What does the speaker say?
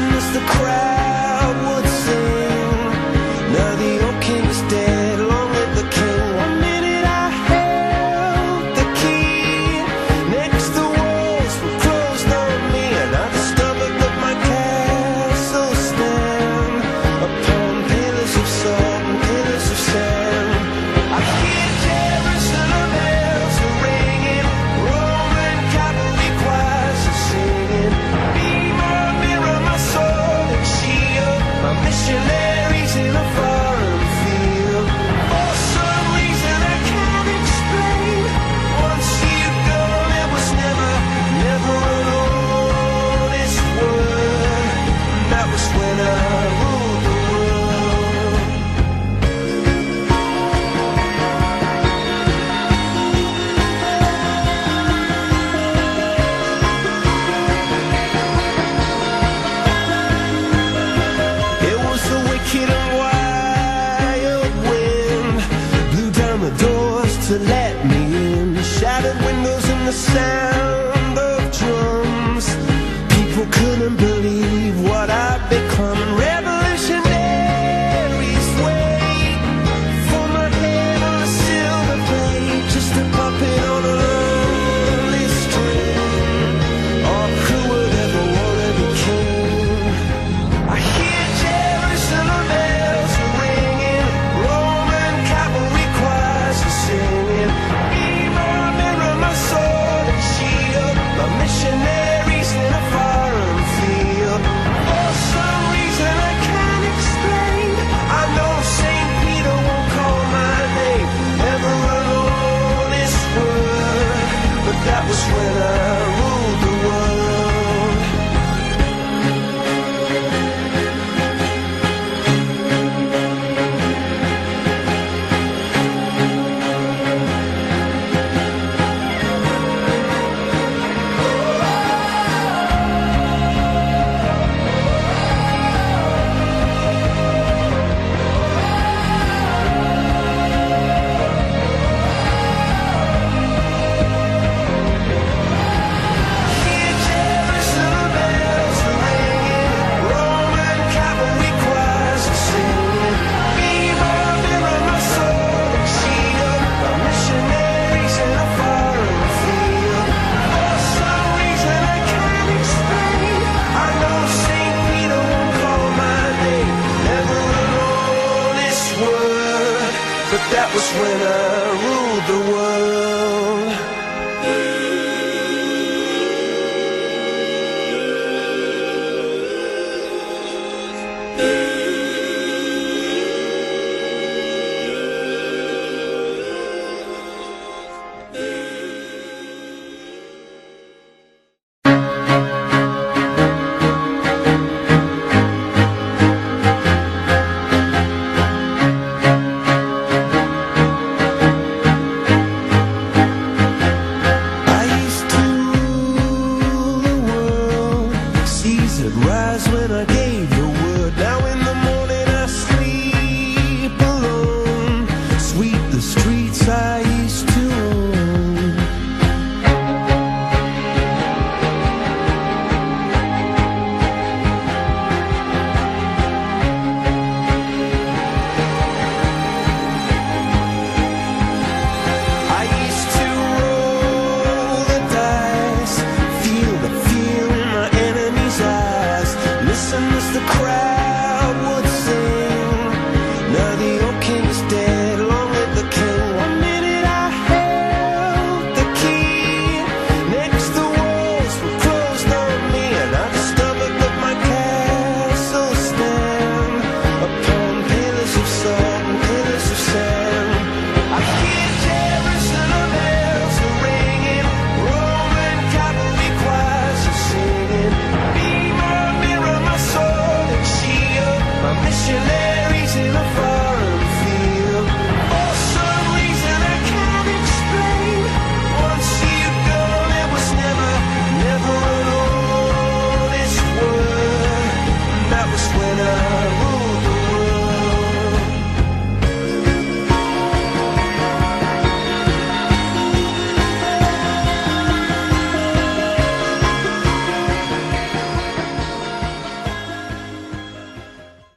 listen as the crowd would sing. Now the old king is dead, long live the king. One minute I held the key, next the walls were closed on me, and I discovered that my castle stand upon pillars of salt and pillars of sand. I hear Jerusalem bells are ringing, Roman cavalry choirs are singing. Be my mirror, my sword and shield, my missionaries in a foreign field. For some reason I can't explain, once you've gone it was never, never an honest word. That was when I ruled the world. It was the wicked and wild wind, blew down the doors to let me in. Shattered windows and the sound of drums. People couldn't believe what I'd become. Revolutionaries wait for my head on a silver plate, just a puppet on a lonely string. Oh, who would ever want to be king? I hear Jerusalem bells are ringing, Roman cavalry choirs are singing. Be my mirror, my sword and shield, my missionaries in a foreign field. For some reason I can't explain, I know St. Peter won't call my name, never an honest word. But that was when I ruled the world. Hear Jerusalem bells are ringing, Roman cavalry choirs are singing. Be my mirror, my sword and shield, my missionaries in a foreign field. For some reason I can't explain, I know St. Peter won't call my name, never an honest word. But that was when I ruled the world. I used to rule the world, seas would rise when I gave the word. Now in the morning I sleep alone, sweep the streets I used to own. I used to roll the dice, feel the fear in my enemy's eyes, listen as the crowd